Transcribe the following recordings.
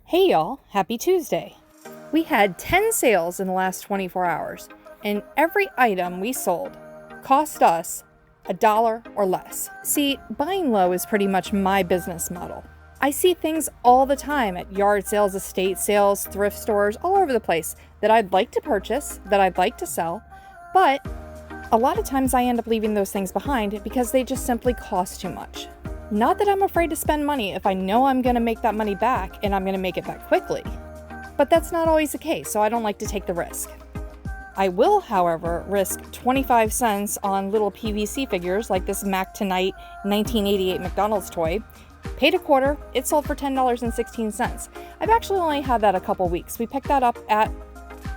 Hey y'all, happy Tuesday. We had 10 sales in the last 24 hours, and every item we sold cost us $1 or less. See, buying low is pretty much my business model. I see things all the time at yard sales, estate sales, thrift stores, all over the place that I'd like to purchase, that I'd like to sell, but a lot of times I end up leaving those things behind because they just simply cost too much. Not that I'm afraid to spend money if I know I'm going to make that money back and I'm going to make it back quickly. But that's not always the case, so I don't like to take the risk. I will, however, risk 25 cents on little PVC figures like this Mac Tonight 1988 McDonald's toy. Paid a quarter, it sold for $10.16. I've actually only had that a couple weeks. We picked that up at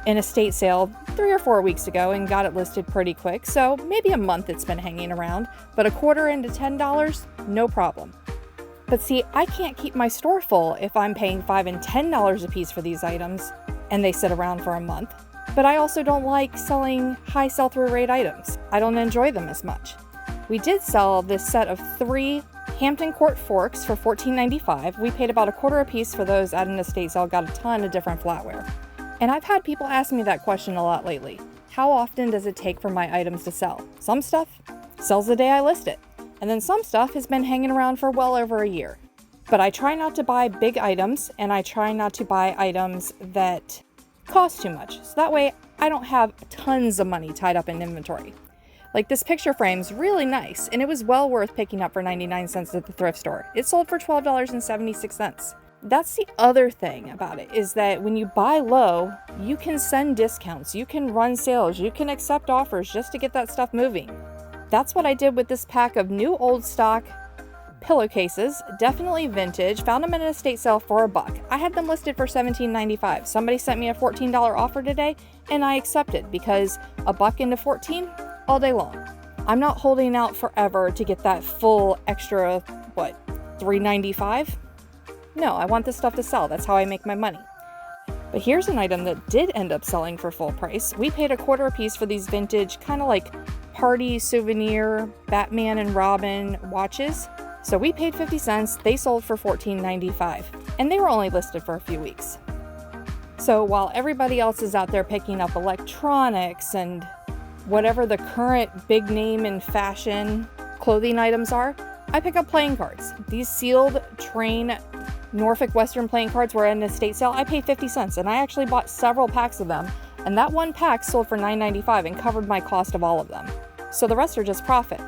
an estate sale 3 or 4 weeks ago and got it listed pretty quick, so maybe a month it's been hanging around, but a quarter into $10, no problem. But see, I can't keep my store full if I'm paying $5 and $10 a piece for these items and they sit around for a month. But I also don't like selling high sell-through rate items. I don't enjoy them as much. We did sell this set of 3 Hampton Court forks for $14.95. We paid about a quarter a piece for those at an estate sale, got a ton of different flatware. And I've had people ask me that question a lot lately. How often does it take for my items to sell? Some stuff sells the day I list it, and then some stuff has been hanging around for well over a year. But I try not to buy big items, and I try not to buy items that cost too much. So that way I don't have tons of money tied up in inventory. Like this picture frame's really nice, and it was well worth picking up for 99 cents at the thrift store. It sold for $12.76. That's the other thing about it, is that when you buy low, you can send discounts, you can run sales, you can accept offers just to get that stuff moving. That's what I did with this pack of new old stock pillowcases, definitely vintage. Found them at an estate sale for $1. I had them listed for $17.95. Somebody sent me a $14 offer today, and I accepted because $1 into $14 all day long. I'm not holding out forever to get that full extra, $3.95? No, I want this stuff to sell. That's how I make my money. But here's an item that did end up selling for full price. We paid a quarter a piece for these vintage, kind of like party souvenir Batman and Robin watches. So we paid 50 cents. They sold for $14.95. And they were only listed for a few weeks. So while everybody else is out there picking up electronics and whatever the current big name in fashion clothing items are, I pick up playing cards. These sealed train Norfolk Western playing cards were at an estate sale. I paid 50 cents, and I actually bought several packs of them, and that one pack sold for $9.95 and covered my cost of all of them. So the rest are just profit.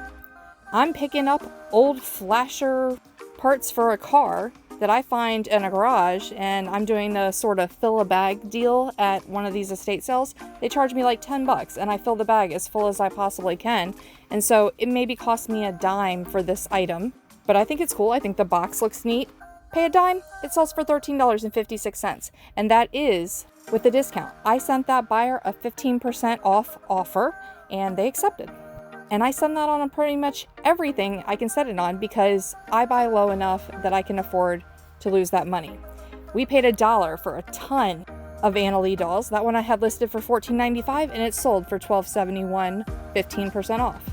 I'm picking up old flasher parts for a car that I find in a garage, and I'm doing a sort of fill a bag deal at one of these estate sales. They charge me like $10, and I fill the bag as full as I possibly can, and so it maybe cost me a dime for this item, but I think it's cool. I think the box looks neat. Pay a dime, it sells for $13.56, and that is with the discount. I sent that buyer a 15% off offer, and they accepted. And I send that on pretty much everything I can set it on because I buy low enough that I can afford to lose that money. We paid $1 for a ton of Anna Lee dolls. That one I had listed for $14.95, and it sold for $12.71, 15% off.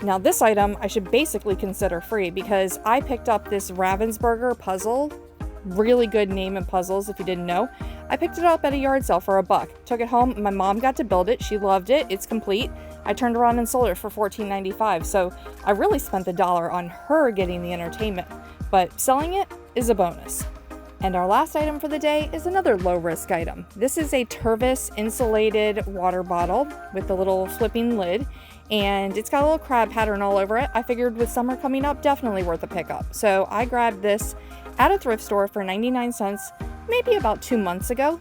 Now this item I should basically consider free because I picked up this Ravensburger puzzle, really good name in puzzles if you didn't know. I picked it up at a yard sale for $1. Took it home, my mom got to build it, she loved it, it's complete. I turned around and sold it for $14.95, so I really spent the $1 on her getting the entertainment, but selling it is a bonus. And our last item for the day is another low-risk item. This is a Tervis insulated water bottle with the little flipping lid, and it's got a little crab pattern all over it. I figured with summer coming up, definitely worth a pickup. So I grabbed this at a thrift store for 99 cents, maybe about 2 months ago.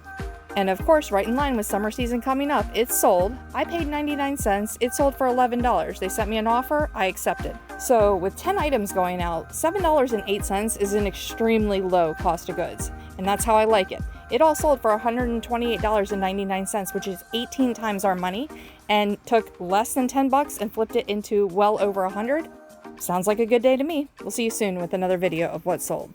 And of course, right in line with summer season coming up, it sold. I paid 99 cents, it sold for $11. They sent me an offer, I accepted. So with 10 items going out, $7.08 is an extremely low cost of goods. And that's how I like it. It all sold for $128.99, which is 18 times our money, and took less than $10 and flipped it into well over $100. Sounds like a good day to me. We'll see you soon with another video of what sold.